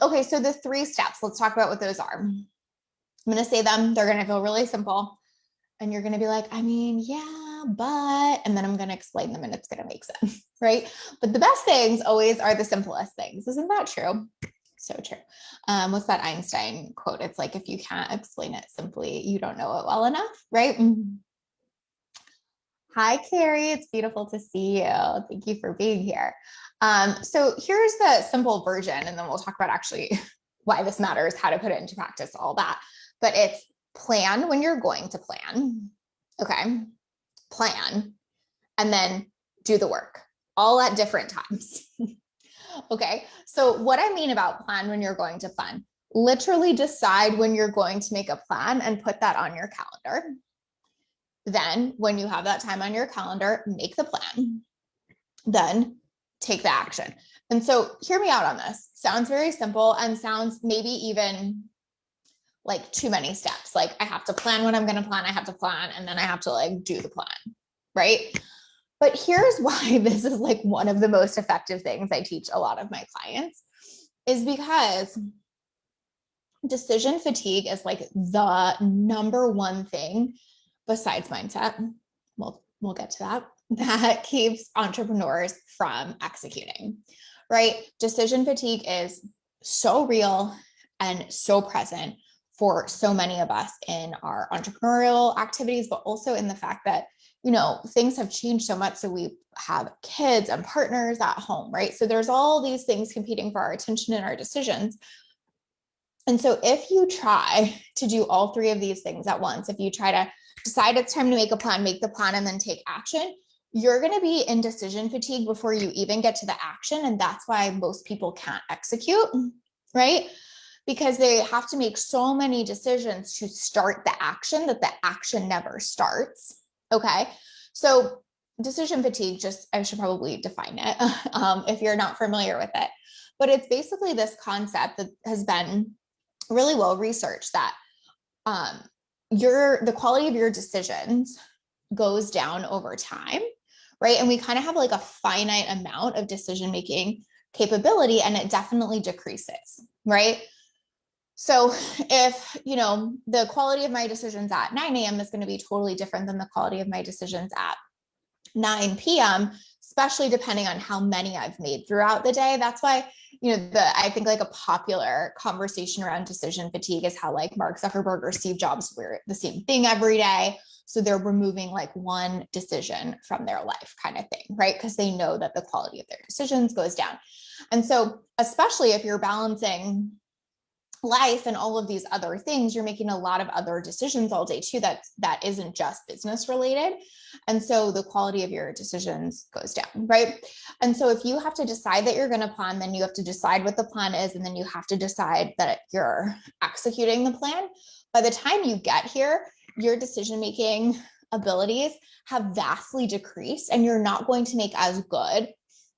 Okay, so the 3 steps, let's talk about what those are. I'm going to say them. They're going to feel really simple. And you're going to be like, I mean, yeah, but, and then I'm going to explain them and it's going to make sense, right? But the best things always are the simplest things. Isn't that true? So true. What's that Einstein quote? It's like, if you can't explain it simply, you don't know it well enough, right? Hi, Carrie. It's beautiful to see you. Thank you for being here. So here's the simple version, and then we'll talk about actually why this matters, how to put it into practice, all that. But it's plan when you're going to plan. Okay. Plan and then do the work all at different times. Okay. So what I mean about plan when you're going to plan, literally decide when you're going to make a plan and put that on your calendar. Then when you have that time on your calendar, make the plan, then take the action. And so hear me out on this. Sounds very simple and sounds maybe even like too many steps. Like I have to plan when I'm going to plan, I have to plan, and then I have to like do the plan, right? But here's why this is like one of the most effective things I teach a lot of my clients is because decision fatigue is like the number one thing besides mindset. We'll get to that. That keeps entrepreneurs from executing, right? Decision fatigue is so real and so present for so many of us in our entrepreneurial activities, but also in the fact that, you know, things have changed so much. So we have kids and partners at home, right? So there's all these things competing for our attention and our decisions. And so if you try to do all 3 of these things at once, if you try to decide it's time to make a plan, make the plan, and then take action, you're going to be in decision fatigue before you even get to the action. And that's why most people can't execute, right? Because they have to make so many decisions to start the action that the action never starts. Okay. So decision fatigue, just, I should probably define it if you're not familiar with it, but it's basically this concept that has been really well researched that the quality of your decisions goes down over time, right? And we kind of have like a finite amount of decision making capability, and it definitely decreases, right? So if, you know, the quality of my decisions at 9 a.m. is going to be totally different than the quality of my decisions at 9 p.m., especially depending on how many I've made throughout the day. That's why, you know, I think like a popular conversation around decision fatigue is how like Mark Zuckerberg or Steve Jobs wear the same thing every day. So they're removing like one decision from their life kind of thing, right? Because they know that the quality of their decisions goes down. And so, especially if you're balancing life and all of these other things, you're making a lot of other decisions all day too, that isn't just business related. And so the quality of your decisions goes down, right? And so if you have to decide that you're going to plan, then you have to decide what the plan is, and then you have to decide that you're executing the plan. By the time you get here, your decision-making abilities have vastly decreased, and you're not going to make as good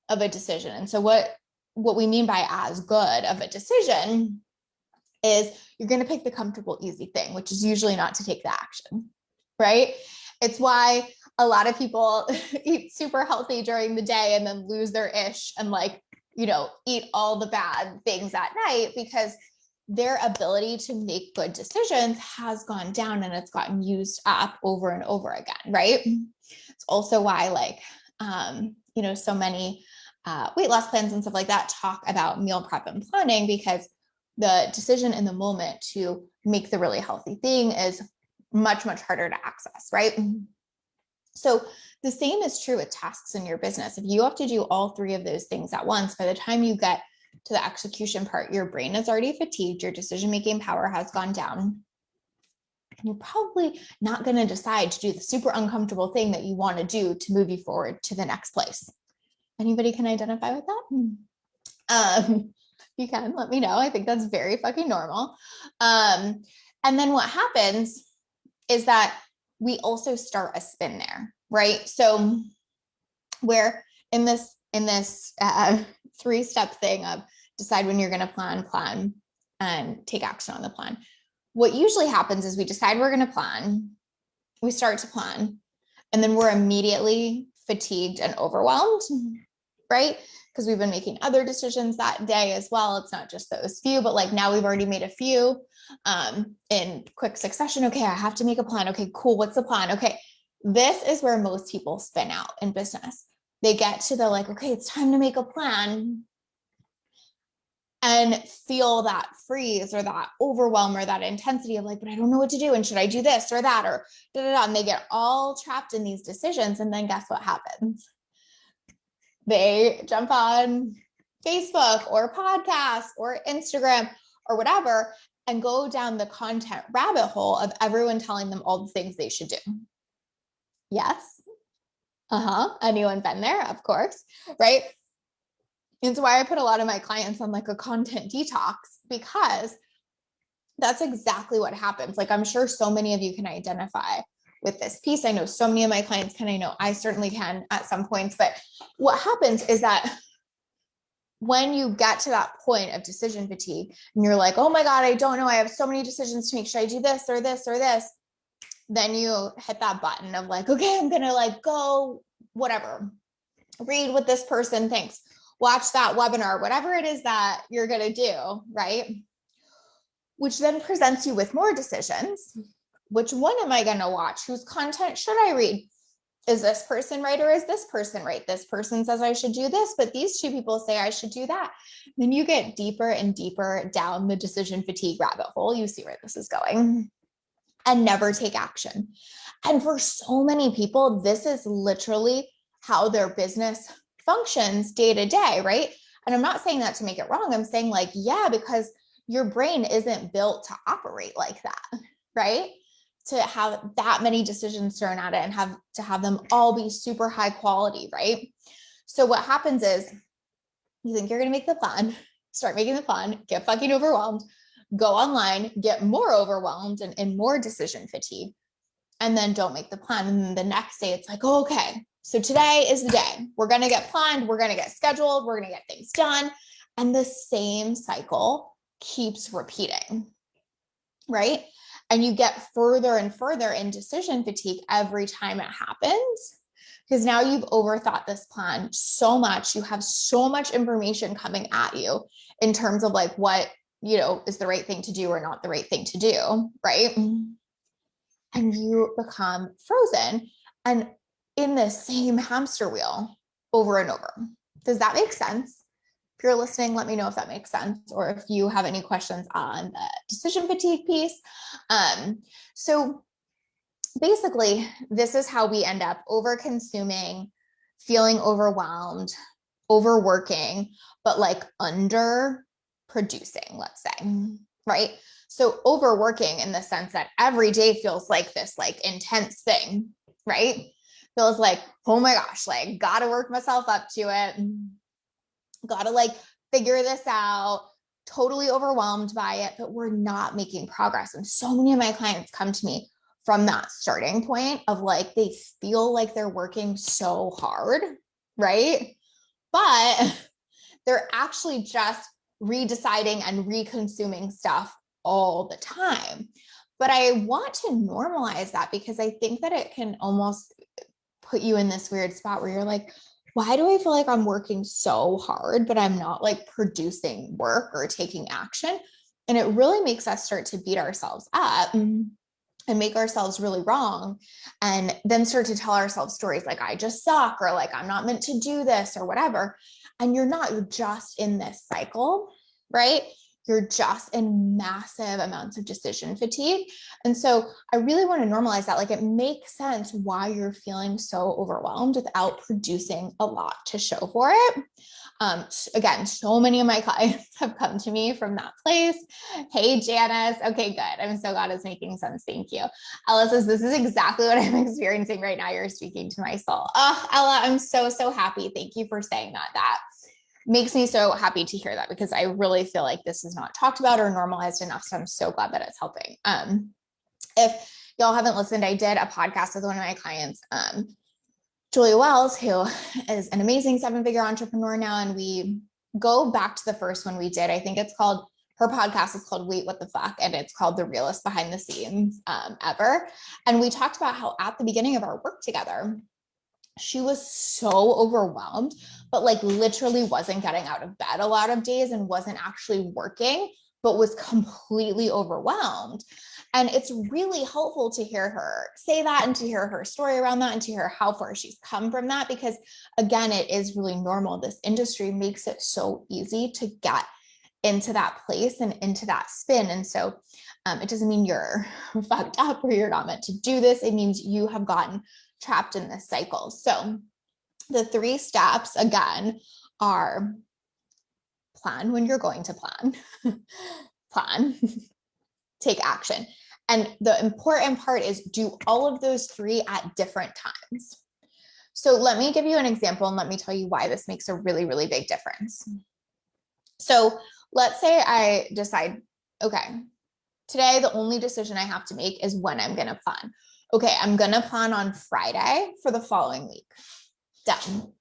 of a decision. And so what we mean by as good of a decision is you're going to pick the comfortable, easy thing, which is usually not to take the action, right? It's why a lot of people eat super healthy during the day and then lose their ish and like, you know, eat all the bad things at night, because their ability to make good decisions has gone down and it's gotten used up over and over again, right? It's also why like, you know, so many weight loss plans and stuff like that talk about meal prep and planning, because the decision in the moment to make the really healthy thing is much, much harder to access, right? So the same is true with tasks in your business. If you have to do all 3 of those things at once, by the time you get to the execution part, your brain is already fatigued, your decision-making power has gone down, and you're probably not going to decide to do the super uncomfortable thing that you want to do to move you forward to the next place. Anybody can identify with that? You can let me know. I think that's very fucking normal. And then what happens is that we also start a spin there, right? So where in this 3-step thing of decide when you're going to plan, and take action on the plan, what usually happens is we decide we're going to plan, we start to plan, and then we're immediately fatigued and overwhelmed, right? because we've been making other decisions that day as well. It's not just those few, but like now we've already made a few in quick succession. Okay, I have to make a plan. Okay, cool. What's the plan? Okay, this is where most people spin out in business. They get to the like, okay, it's time to make a plan, and feel that freeze or that overwhelm or that intensity of like, but I don't know what to do. And should I do this or that or da da da? And they get all trapped in these decisions. And then guess what happens? They jump on Facebook or podcasts or Instagram or whatever and go down the content rabbit hole of everyone telling them all the things they should do. Yes. Anyone been there? Of course. Right. And so why I put a lot of my clients on like a content detox, because that's exactly what happens. Like, I'm sure so many of you can identify with this piece. I know so many of my clients can, I know I certainly can at some points, but what happens is that when you get to that point of decision fatigue and you're like, oh my God, I don't know, I have so many decisions to make. Should I do this or this or this? Then you hit that button of like, okay, I'm going to like go, whatever, read what this person thinks, watch that webinar, whatever it is that you're going to do, right? Which then presents you with more decisions. Which one am I going to watch? Whose content should I read? Is this person right or is this person right? This person says I should do this, but these two people say I should do that. Then you get deeper and deeper down the decision fatigue rabbit hole. You see where this is going, and never take action. And for so many people, this is literally how their business functions day to day, right? And I'm not saying that to make it wrong. I'm saying like, yeah, because your brain isn't built to operate like that, right? To have that many decisions thrown at it and have them all be super high quality, right? So what happens is you think you're going to make the plan, start making the plan, get fucking overwhelmed, go online, get more overwhelmed and more decision fatigue, and then don't make the plan. And then the next day it's like, oh, okay, so today is the day. We're going to get planned. We're going to get scheduled. We're going to get things done. And the same cycle keeps repeating, right? And you get further and further in decision fatigue every time it happens, because now you've overthought this plan so much. You have so much information coming at you in terms of like what, is the right thing to do or not the right thing to do, right? And you become frozen and in the same hamster wheel over and over. Does that make sense? If you're listening, let me know if that makes sense, or if you have any questions on the decision fatigue piece. So basically, this is how we end up over-consuming, feeling overwhelmed, overworking, but like under-producing, let's say, right? So overworking in the sense that every day feels like this like intense thing, right? Feels like, oh my gosh, like gotta work myself up to it. Gotta like figure this out, totally overwhelmed by it, but we're not making progress. And so many of my clients come to me from that starting point of like, they feel like they're working so hard, right? But they're actually just redeciding and reconsuming stuff all the time. But I want to normalize that, because I think that it can almost put you in this weird spot where you're like, why do I feel like I'm working so hard, but I'm not like producing work or taking action? And it really makes us start to beat ourselves up and make ourselves really wrong, and then start to tell ourselves stories like, I just suck, or like, I'm not meant to do this or whatever. And you're not, you're just in this cycle, right? You're just in massive amounts of decision fatigue. And so I really want to normalize that. Like, it makes sense why you're feeling so overwhelmed without producing a lot to show for it. Again, so many of my clients have come to me from that place. Hey, Janice. Okay, good. I'm so glad it's making sense. Thank you. Ella says, this is exactly what I'm experiencing right now. You're speaking to my soul. Oh, Ella, I'm so, so happy. Thank you for saying that. That makes me so happy to hear that, because I really feel like this is not talked about or normalized enough. So I'm so glad that it's helping. If y'all haven't listened, I did a podcast with one of my clients, Julia Wells, who is an amazing 7-figure entrepreneur now. And we go back to the first one we did. I think it's called, her podcast is called Wait, What the Fuck? And it's called The Realest Behind the Scenes Ever. And we talked about how at the beginning of our work together, she was so overwhelmed, but like literally wasn't getting out of bed a lot of days and wasn't actually working, but was completely overwhelmed. And it's really helpful to hear her say that and to hear her story around that and to hear how far she's come from that, because again, it is really normal. This industry makes it so easy to get into that place and into that spin. And so it doesn't mean you're fucked up or you're not meant to do this. It means you have gotten trapped in this cycle. So the 3 steps again are: plan when you're going to plan, plan, take action. And the important part is do all of those 3 at different times. So let me give you an example and let me tell you why this makes a really, really big difference. So let's say I decide, okay, today the only decision I have to make is when I'm going to plan. Okay, I'm going to plan on Friday for the following week. Done.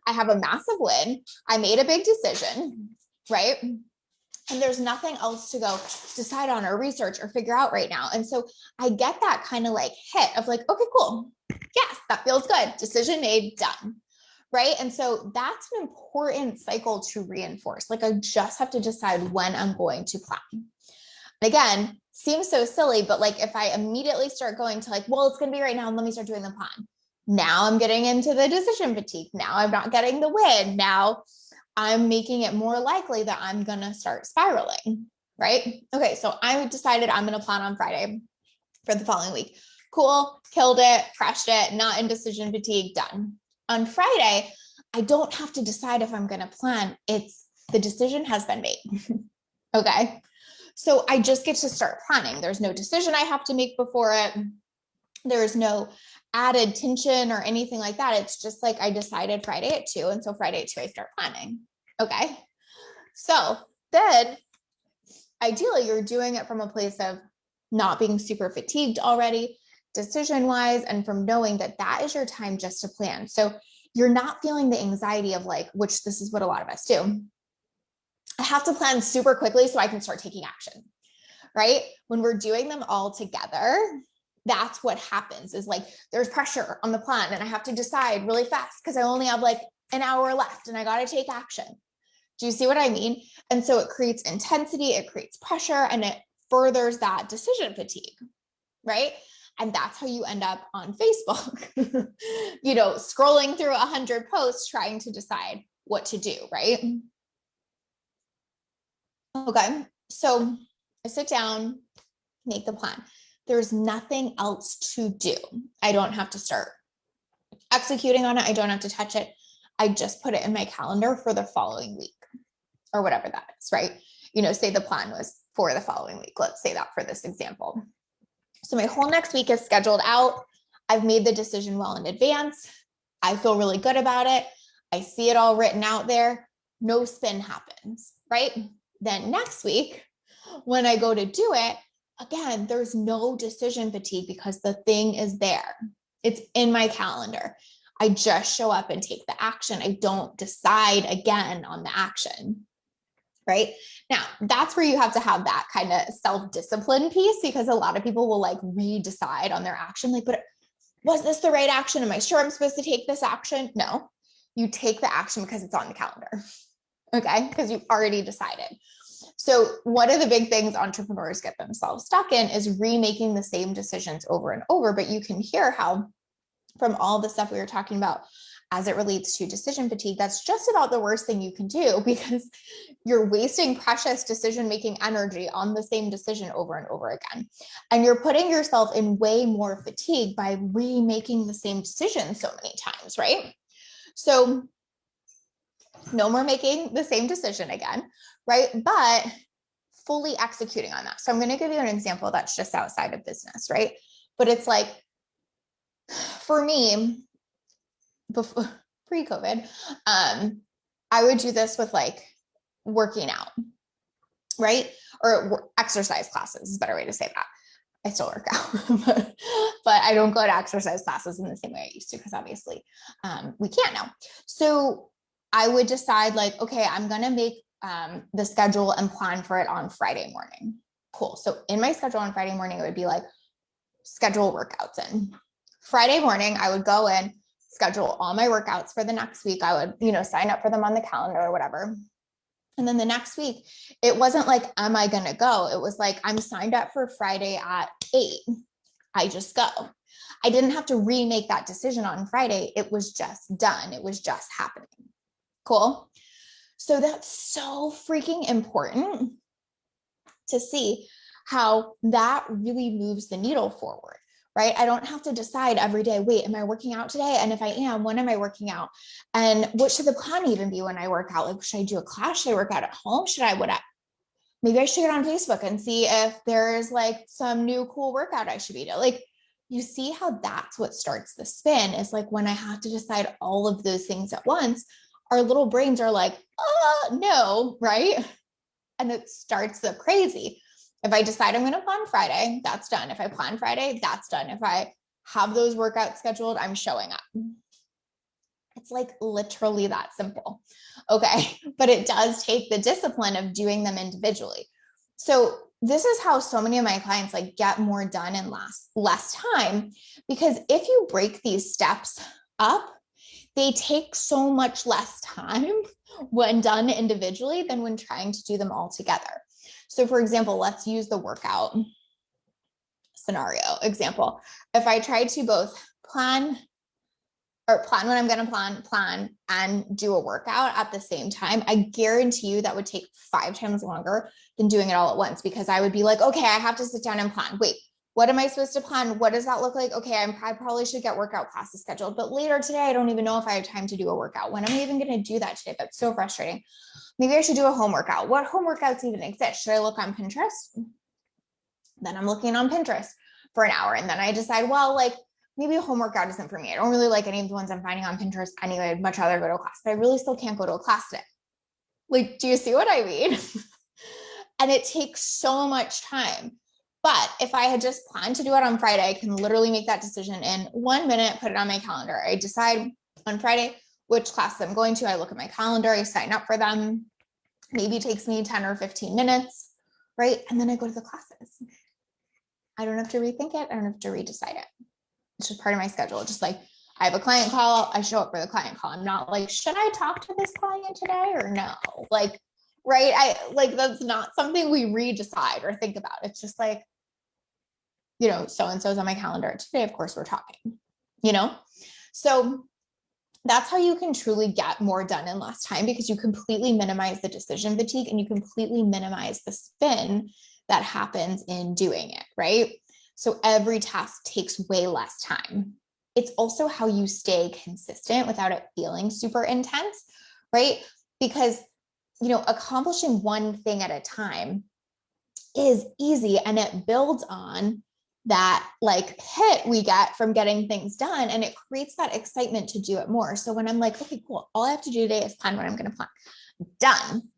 I have a massive win. I made a big decision, right? And there's nothing else to go decide on or research or figure out right now. And so I get that kind of like hit of like, okay, cool. Yes, that feels good. Decision made, done. Right. And so that's an important cycle to reinforce. Like I just have to decide when I'm going to plan. Again, seems so silly, but like if I immediately start going to like, well, it's going to be right now, and let me start doing the plan. Now I'm getting into the decision fatigue. Now I'm not getting the win. Now I'm making it more likely that I'm going to start spiraling, right? Okay, so I decided I'm going to plan on Friday for the following week. Cool, killed it, crushed it, not in decision fatigue, done. On Friday, I don't have to decide if I'm going to plan. It's the decision has been made. Okay. So I just get to start planning. There's no decision I have to make before it. There's no added tension or anything like that. It's just like I decided Friday at 2. And so Friday at 2, I start planning. Okay. So then ideally you're doing it from a place of not being super fatigued already, decision wise, and from knowing that that is your time just to plan. So you're not feeling the anxiety of like, which this is what a lot of us do. I have to plan super quickly so I can start taking action, right? When we're doing them all together, that's what happens is like there's pressure on the plan and I have to decide really fast because I only have like an hour left and I got to take action. Do you see what I mean? And so it creates intensity, it creates pressure, and it furthers that decision fatigue, right? And that's how you end up on Facebook, scrolling through 100 posts trying to decide what to do, right? Okay, so I sit down, make the plan. There's nothing else to do. I don't have to start executing on it. I don't have to touch it. I just put it in my calendar for the following week or whatever that is, right? Say the plan was for the following week. Let's say that for this example. So my whole next week is scheduled out. I've made the decision well in advance. I feel really good about it. I see it all written out there. No spin happens, right? Then next week, when I go to do it, again, there's no decision fatigue because the thing is there. It's in my calendar. I just show up and take the action. I don't decide again on the action, right? Now, that's where you have to have that kind of self-discipline piece, because a lot of people will like re-decide on their action. Like, but was this the right action? Am I sure I'm supposed to take this action? No, you take the action because it's on the calendar, okay? Because you've already decided. So one of the big things entrepreneurs get themselves stuck in is remaking the same decisions over and over. But you can hear how from all the stuff we were talking about as it relates to decision fatigue, that's just about the worst thing you can do, because you're wasting precious decision-making energy on the same decision over and over again. And you're putting yourself in way more fatigue by remaking the same decision so many times, right? So no more making the same decision again, right? But fully executing on that. So I'm going to give you an example that's just outside of business, right? But it's like, for me, before pre-COVID, I would do this with like working out, right? Or exercise classes is a better way to say that. I still work out, but I don't go to exercise classes in the same way I used to, because obviously we can't now. So I would decide like, okay, I'm going to make the schedule and plan for it on Friday morning. Cool. So in my schedule on Friday morning, it would be like schedule workouts in. Friday morning, I would go in, schedule all my workouts for the next week. I would, you know, sign up for them on the calendar or whatever. And then the next week, it wasn't like, am I going to go? It was like, I'm signed up for Friday at 8. I just go. I didn't have to remake that decision on Friday. It was just done. It was just happening. Cool. So that's so freaking important to see how that really moves the needle forward, right? I don't have to decide every day, wait, am I working out today? And if I am, when am I working out? And what should the plan even be when I work out? Like, should I do a class? Should I work out at home? Maybe I should get on Facebook and see if there's like some new cool workout I should be doing. Like, you see how that's what starts the spin, is like when I have to decide all of those things at once, our little brains are like, no, right? And it starts the crazy. If I decide I'm going to plan Friday, that's done. If I plan Friday, that's done. If I have those workouts scheduled, I'm showing up. It's like literally that simple. Okay. But it does take the discipline of doing them individually. So this is how so many of my clients like get more done in less time, because if you break these steps up, they take so much less time when done individually than when trying to do them all together. So for example, let's use the workout scenario example. If I try to both plan when I'm going to plan and do a workout at the same time, I guarantee you that would take 5 times longer than doing it all at once, because I would be like, okay, I have to sit down and plan. Wait, what am I supposed to plan? What does that look like? Okay, I probably should get workout classes scheduled, but later today, I don't even know if I have time to do a workout. When am I even going to do that today? That's so frustrating. Maybe I should do a home workout. What home workouts even exist? Should I look on Pinterest? Then I'm looking on Pinterest for an hour. And then I decide, well, like maybe a home workout isn't for me. I don't really like any of the ones I'm finding on Pinterest anyway. I'd much rather go to a class, but I really still can't go to a class today. Like, do you see what I mean? And it takes so much time. But if I had just planned to do it on Friday, I can literally make that decision in 1 minute, put it on my calendar. I decide on Friday which class I'm going to. I look at my calendar, I sign up for them. Maybe it takes me 10 or 15 minutes, right? And then I go to the classes. I don't have to rethink it. I don't have to redecide it. It's just part of my schedule. Just like I have a client call, I show up for the client call. I'm not like, should I talk to this client today or no? Like, right? That's not something we redecide or think about. It's just like, you know, so-and-so's on my calendar today. Of course we're talking, you know? So that's how you can truly get more done in less time, because you completely minimize the decision fatigue and you completely minimize the spin that happens in doing it, right? So every task takes way less time. It's also how you stay consistent without it feeling super intense, right? Because, you know, accomplishing one thing at a time is easy and it builds on that like hit we get from getting things done, and it creates that excitement to do it more. So when I'm like, okay, cool, all I have to do today is plan what I'm going to plan. Done.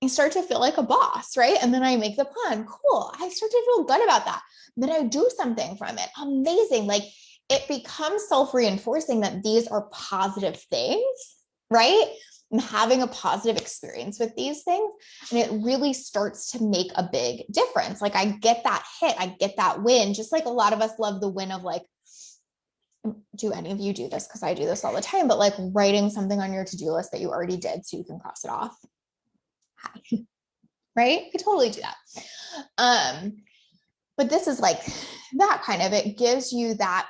I start to feel like a boss, right? And then I make the plan. Cool. I start to feel good about that. Then I do something from it. Amazing. Like it becomes self-reinforcing that these are positive things, right? I'm having a positive experience with these things, and it really starts to make a big difference. Like I get that hit, I get that win, just like a lot of us love the win of like, do any of you do this? Because I do this all the time, but like writing something on your to-do list that you already did so you can cross it off. Right? I totally do that. But this is like that kind of, it gives you that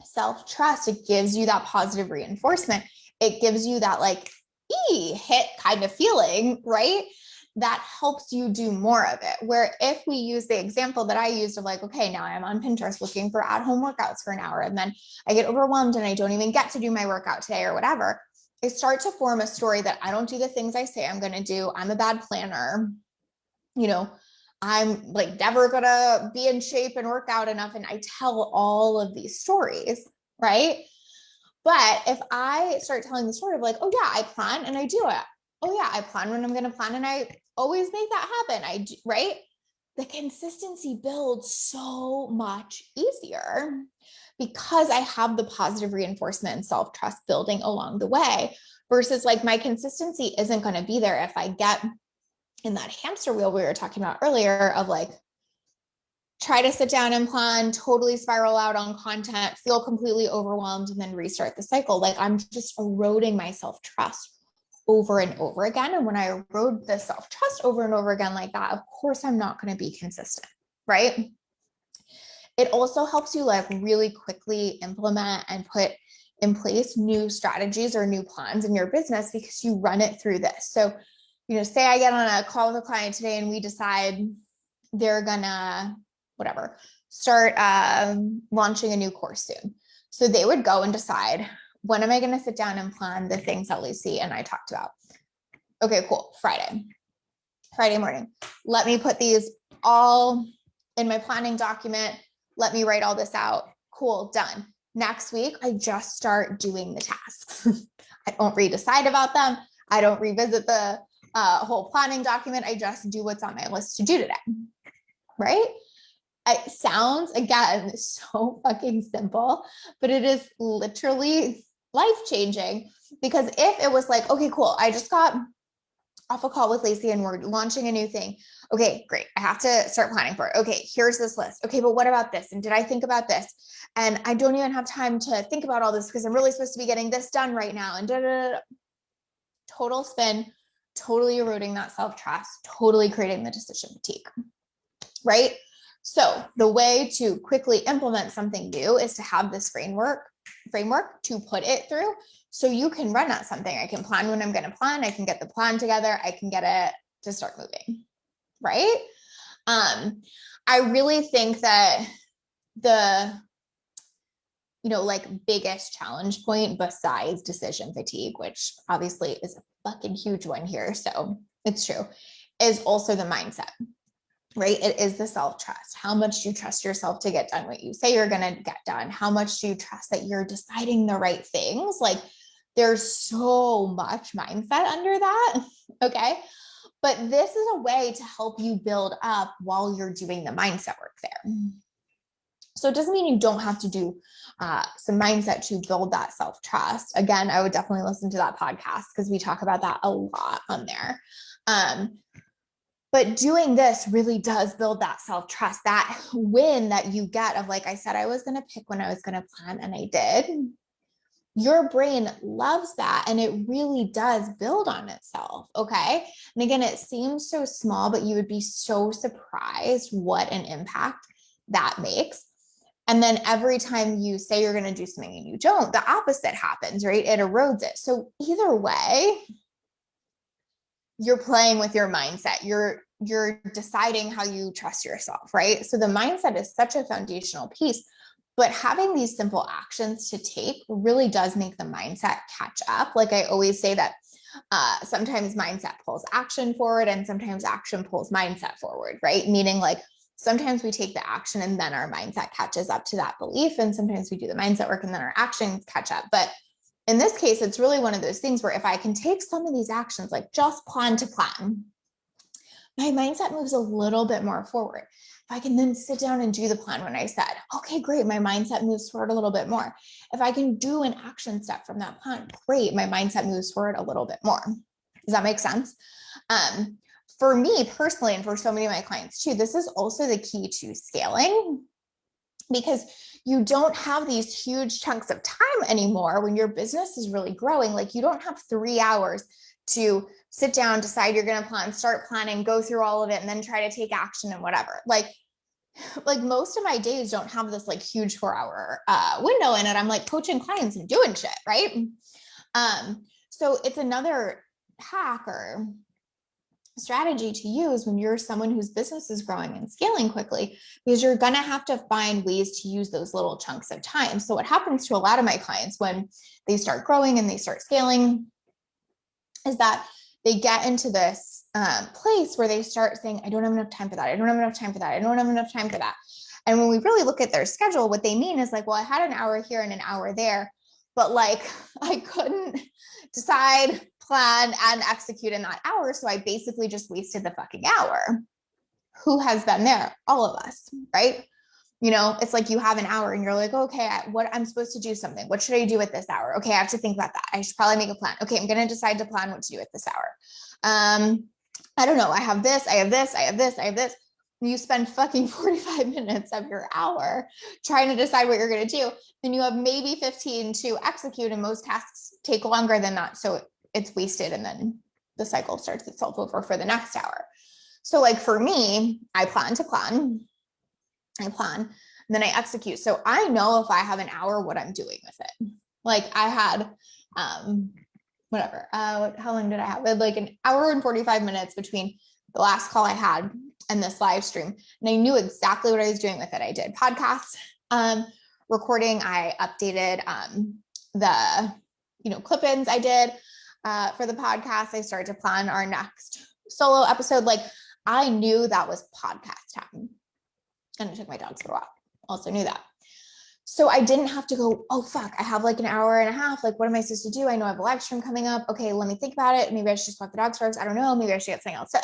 self-trust. It gives you that positive reinforcement. It gives you that like hit kind of feeling, right? That helps you do more of it. Where if we use the example that I used of like, okay, now I'm on Pinterest looking for at-home workouts for an hour, and then I get overwhelmed and I don't even get to do my workout today or whatever. I start to form a story that I don't do the things I say I'm going to do. I'm a bad planner. You know, I'm like never going to be in shape and work out enough. And I tell all of these stories, right? But if I start telling the story of like, oh yeah, I plan and I do it. Oh yeah, I plan when I'm going to plan and I always make that happen. I do, right? The consistency builds so much easier because I have the positive reinforcement and self-trust building along the way, versus like my consistency isn't going to be there if I get in that hamster wheel we were talking about earlier of like, try to sit down and plan, totally spiral out on content, feel completely overwhelmed, and then restart the cycle. Like I'm just eroding my self-trust over and over again. And when I erode the self-trust over and over again like that, of course, I'm not going to be consistent, right? It also helps you like really quickly implement and put in place new strategies or new plans in your business because you run it through this. So, you know, say I get on a call with a client today and we decide they're gonna, whatever, start launching a new course soon. So they would go and decide, when am I going to sit down and plan the things that Lucy and I talked about? Okay, cool. Friday morning. Let me put these all in my planning document. Let me write all this out. Cool, done. Next week, I just start doing the tasks. I don't redecide about them. I don't revisit the whole planning document. I just do what's on my list to do today, right? It sounds, again, so fucking simple, but it is literally life-changing, because if it was like, okay, cool, I just got off a call with Lacey and we're launching a new thing. Okay, great. I have to start planning for it. Okay, here's this list. Okay, but what about this? And did I think about this? And I don't even have time to think about all this because I'm really supposed to be getting this done right now. And total spin, totally eroding that self-trust, totally creating the decision fatigue, right? So the way to quickly implement something new is to have this framework to put it through, so you can run at something. I can plan when I'm going to plan. I can get the plan together. I can get it to start moving, right? I really think that the, you know, like biggest challenge point besides decision fatigue, which obviously is a fucking huge one here, so it's true, is also the mindset. Right? It is the self-trust. How much do you trust yourself to get done what you say you're going to get done? How much do you trust that you're deciding the right things? Like there's so much mindset under that. Okay. But this is a way to help you build up while you're doing the mindset work there. So it doesn't mean you don't have to do some mindset to build that self-trust. Again, I would definitely listen to that podcast because we talk about that a lot on there. But doing this really does build that self-trust, that win that you get of, like I said, I was going to pick when I was going to plan, and I did. Your brain loves that, and it really does build on itself. Okay. And again, it seems so small, but you would be so surprised what an impact that makes. And then every time you say you're going to do something and you don't, the opposite happens, right? It erodes it. So either way, you're playing with your mindset. You're deciding how you trust yourself, right? So the mindset is such a foundational piece, but having these simple actions to take really does make the mindset catch up. Like I always say that sometimes mindset pulls action forward and sometimes action pulls mindset forward, right? Meaning like sometimes we take the action and then our mindset catches up to that belief. And sometimes we do the mindset work and then our actions catch up. But in this case, it's really one of those things where if I can take some of these actions, like just plan to plan, my mindset moves a little bit more forward. If I can then sit down and do the plan when I said, okay, great, my mindset moves forward a little bit more. If I can do an action step from that plan, great, my mindset moves forward a little bit more. Does that make sense? For me personally, and for so many of my clients too, this is also the key to scaling, because you don't have these huge chunks of time anymore when your business is really growing. Like you don't have 3 hours to sit down, decide you're going to plan, start planning, go through all of it, and then try to take action and whatever. Like most of my days don't have this like huge 4-hour window in it. I'm like coaching clients and doing shit, right? So it's another hack or strategy to use when you're someone whose business is growing and scaling quickly, because you're going to have to find ways to use those little chunks of time. So what happens to a lot of my clients when they start growing and they start scaling is that they get into this place where they start saying, I don't have enough time for that. I don't have enough time for that. I don't have enough time for that. And when we really look at their schedule, what they mean is like, well, I had an hour here and an hour there, but like I couldn't decide, plan, and execute in that hour. So I basically just wasted the fucking hour. Who has been there? All of us, right? You know, it's like you have an hour and you're like, okay, I'm supposed to do something. What should I do at this hour? Okay, I have to think about that. I should probably make a plan. Okay, I'm going to decide to plan what to do at this hour. I don't know. I have this, I have this, I have this, I have this. you spend fucking 45 minutes of your hour trying to decide what you're going to do, then you have maybe 15 to execute, and most tasks take longer than that. So it's wasted, and then the cycle starts itself over for the next hour. So like for me, I plan, and then I execute. So I know if I have an hour, what I'm doing with it. Like I had, how long did I have? I had like an hour and 45 minutes between the last call I had and this live stream. And I knew exactly what I was doing with it. I did podcasts, recording. I updated the, clip-ins I did for the podcast. I started to plan our next solo episode. Like I knew that was podcast time. And I took my dogs for a walk. Also knew that. So I didn't have to go, oh, fuck, I have like an hour and a half. Like, what am I supposed to do? I know I have a live stream coming up. Okay, let me think about it. Maybe I should just walk the dogs first. I don't know. Maybe I should get something else to,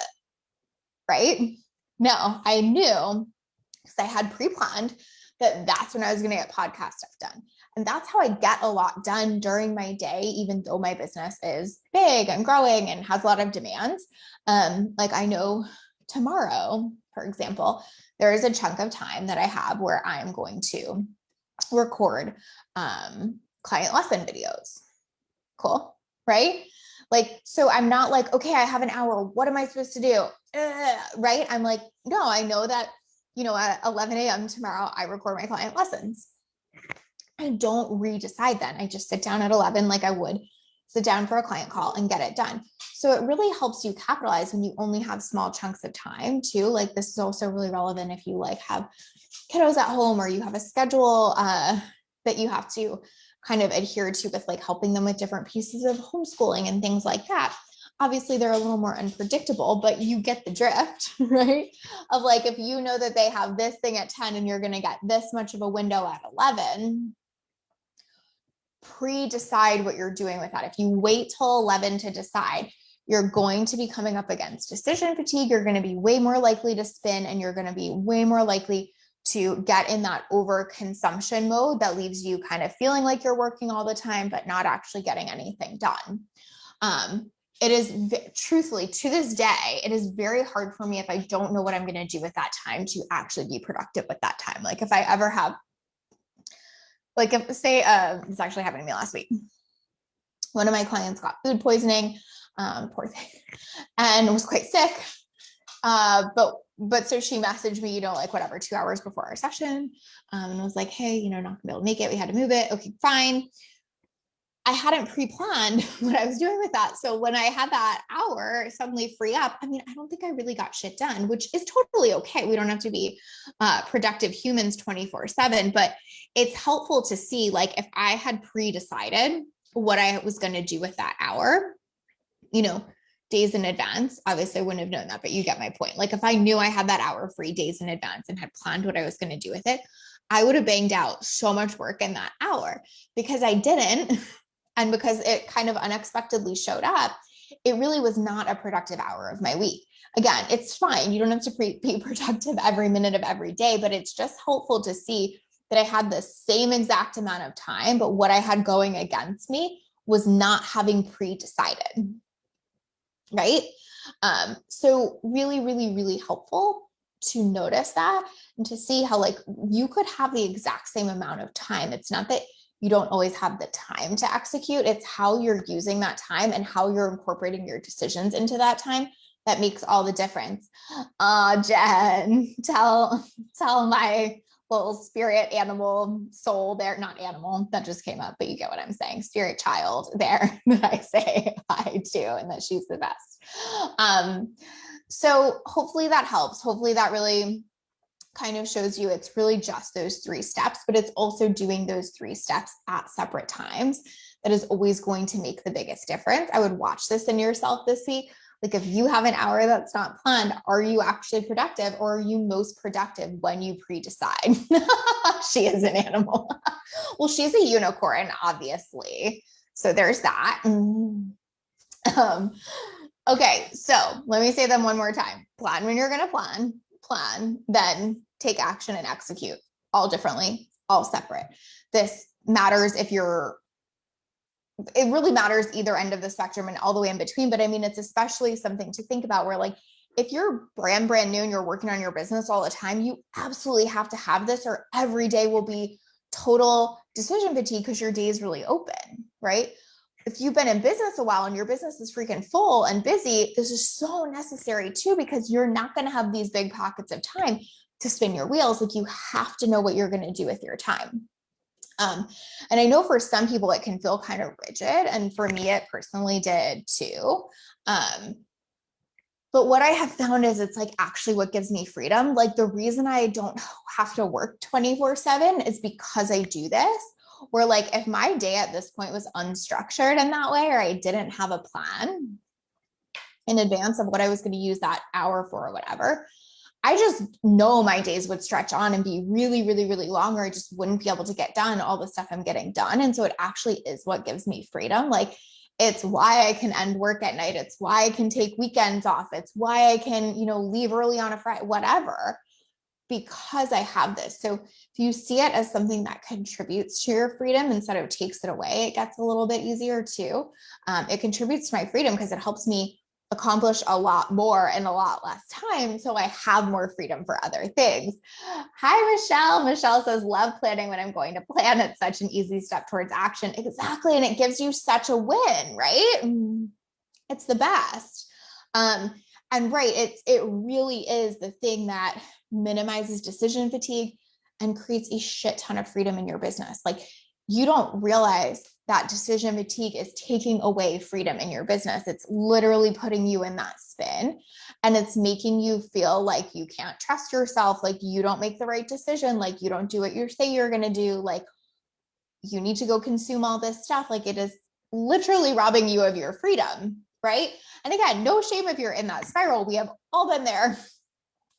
right? No, I knew because I had pre-planned that that's when I was going to get podcast stuff done. And that's how I get a lot done during my day, even though my business is big and growing and has a lot of demands. Like I know tomorrow, for example, there is a chunk of time that I have where I'm going to record client lesson videos. Cool, right? Like, so I'm not like, okay, I have an hour. What am I supposed to do? Right? I'm like, no, I know that, at 11 a.m. tomorrow, I record my client lessons. I don't redecide then. I just sit down at 11 like I would sit down for a client call and get it done. So it really helps you capitalize when you only have small chunks of time too. Like this is also really relevant if you like have kiddos at home or you have a schedule that you have to kind of adhere to with like helping them with different pieces of homeschooling and things like that. Obviously they're a little more unpredictable, but you get the drift, right? Of like, if you know that they have this thing at 10 and you're going to get this much of a window at 11, pre-decide what you're doing with that. If you wait till 11 to decide, you're going to be coming up against decision fatigue. You're going to be way more likely to spin, and you're going to be way more likely to get in that overconsumption mode that leaves you kind of feeling like you're working all the time, but not actually getting anything done. It is truthfully to this day, it is very hard for me if I don't know what I'm going to do with that time to actually be productive with that time. Like if I ever have, like if say, this actually happened to me last week. One of my clients got food poisoning, poor thing, and was quite sick. But so she messaged me, like whatever, 2 hours before our session, and was like, hey, not gonna be able to make it. We had to move it. Okay, fine. I hadn't pre-planned what I was doing with that. So when I had that hour suddenly free up, I don't think I really got shit done, which is totally okay. We don't have to be productive humans 24/7, but it's helpful to see, like, if I had pre-decided what I was going to do with that hour, days in advance, obviously I wouldn't have known that, but you get my point. Like if I knew I had that hour free days in advance and had planned what I was going to do with it, I would have banged out so much work in that hour. Because I didn't, and because it kind of unexpectedly showed up, it really was not a productive hour of my week. Again, it's fine. You don't have to be productive every minute of every day, but it's just helpful to see that I had the same exact amount of time, but what I had going against me was not having pre-decided. Right? So really, really, really helpful to notice that and to see how like you could have the exact same amount of time. It's not that you don't always have the time to execute. It's how you're using that time and how you're incorporating your decisions into that time that makes all the difference. Jen, tell my little spirit animal soul there, not animal, that just came up, but you get what I'm saying, spirit child there that I say hi to and that she's the best. So hopefully that helps. Hopefully that really kind of shows you it's really just those 3 steps, but it's also doing those 3 steps at separate times that is always going to make the biggest difference. I would watch this in yourself this week. Like if you have an hour that's not planned, are you actually productive, or are you most productive when you pre-decide? She is an animal. Well, she's a unicorn, obviously. So there's that. Okay, so let me say them one more time. Plan when you're going to plan, then take action and execute, all differently, all separate. This matters if it really matters either end of the spectrum and all the way in between. But it's especially something to think about where like, if you're brand new and you're working on your business all the time, you absolutely have to have this, or every day will be total decision fatigue because your day is really open, right? If you've been in business a while and your business is freaking full and busy, this is so necessary too, because you're not going to have these big pockets of time to spin your wheels. Like, you have to know what you're going to do with your time. And I know for some people it can feel kind of rigid, and for me it personally did too. But what I have found is it's like actually what gives me freedom. Like, the reason I don't have to work 24/7 is because I do this. Where, like, if my day at this point was unstructured in that way, or I didn't have a plan in advance of what I was going to use that hour for or whatever, I just know my days would stretch on and be really, really, really long, or I just wouldn't be able to get done all the stuff I'm getting done. And so it actually is what gives me freedom. Like, it's why I can end work at night. It's why I can take weekends off. It's why I can, leave early on a Friday, whatever, because I have this. So if you see it as something that contributes to your freedom instead of takes it away, it gets a little bit easier too. It contributes to my freedom because it helps me accomplish a lot more in a lot less time. So I have more freedom for other things. Hi, Michelle. Michelle says, love planning when I'm going to plan. It's such an easy step towards action. Exactly. And it gives you such a win, right? It's the best. And right, it really is the thing that minimizes decision fatigue and creates a shit ton of freedom in your business. Like, you don't realize that decision fatigue is taking away freedom in your business. It's literally putting you in that spin, and it's making you feel like you can't trust yourself, like you don't make the right decision, like you don't do what you say you're going to do, like you need to go consume all this stuff. Like, it is literally robbing you of your freedom, right? And again, no shame if you're in that spiral. We have all been there.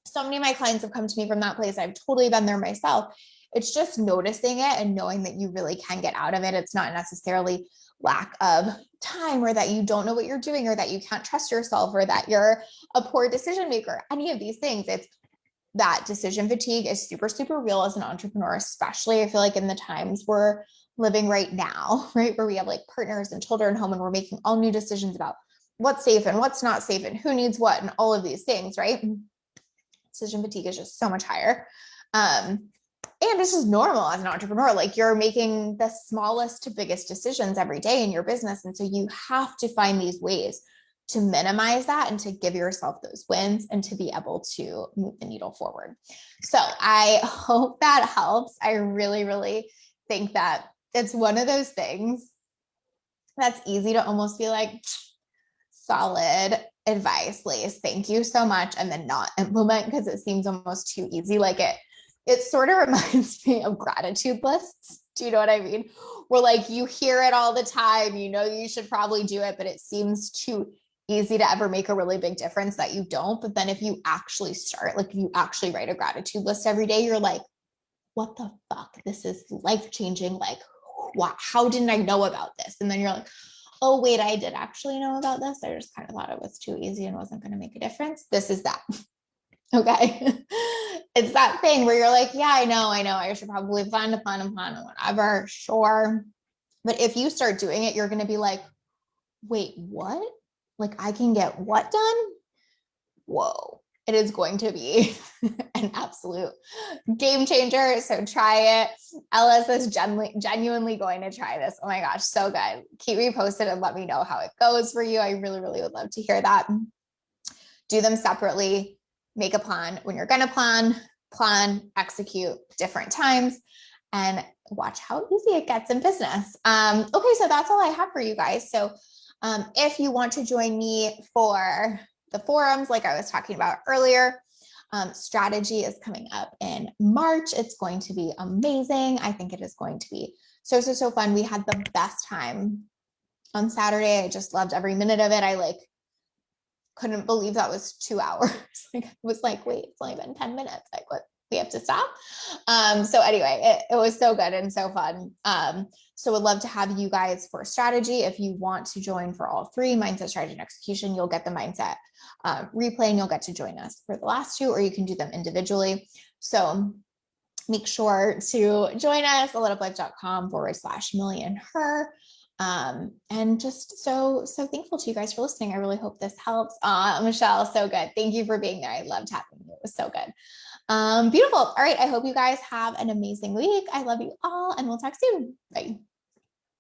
So many of my clients have come to me from that place. I've totally been there myself. It's just noticing it and knowing that you really can get out of it. It's not necessarily lack of time, or that you don't know what you're doing, or that you can't trust yourself, or that you're a poor decision maker. Any of these things, it's that decision fatigue is super, super real as an entrepreneur, especially I feel like in the times we're living right now, right? Where we have like partners and children home, and we're making all new decisions about what's safe and what's not safe and who needs what and all of these things, right? Decision fatigue is just so much higher. And it's just normal as an entrepreneur. Like, you're making the smallest to biggest decisions every day in your business. And so you have to find these ways to minimize that and to give yourself those wins and to be able to move the needle forward. So I hope that helps. I really, really think that it's one of those things that's easy to almost be like, solid advice, Lace. Thank you so much. And then not implement because it seems almost too easy. Like, it sort of reminds me of gratitude lists. Do you know what I mean? Where, like, you hear it all the time, you should probably do it, but it seems too easy to ever make a really big difference that you don't. But then if you actually start, like if you actually write a gratitude list every day, you're like, what the fuck? This is life-changing. Like, wow, how didn't I know about this? And then you're like, oh, wait, I did actually know about this. I just kind of thought it was too easy and wasn't going to make a difference. This is that. Okay. It's that thing where you're like, yeah, I know. I should probably plan and whatever. Sure. But if you start doing it, you're going to be like, wait, what? Like, I can get what done? Whoa. It is going to be an absolute game changer. So try it. Ella is genuinely going to try this. Oh my gosh, so good. Keep me posted and let me know how it goes for you. I really, really would love to hear that. Do them separately. Make a plan when you're going to plan, execute different times, and watch how easy it gets in business. Okay, so that's all I have for you guys. So if you want to join me for the forums, like I was talking about earlier, strategy is coming up in March. It's going to be amazing. I think it is going to be so, so, so fun. We had the best time on Saturday. I just loved every minute of it. I couldn't believe that was 2 hours. I was like, wait, it's only been 10 minutes. Like, what? We have to stop. So anyway, it was so good and so fun. So would love to have you guys for strategy. If you want to join for all three, mindset, strategy, and execution, you'll get the mindset replay, and you'll get to join us for the last two, or you can do them individually. So make sure to join us, alituplife.com/millionher. And just so thankful to you guys for listening. I really hope this helps. Michelle, so good. Thank you for being there. I loved having you. It was so good. Beautiful. All right. I hope you guys have an amazing week. I love you all, and we'll talk soon. Bye.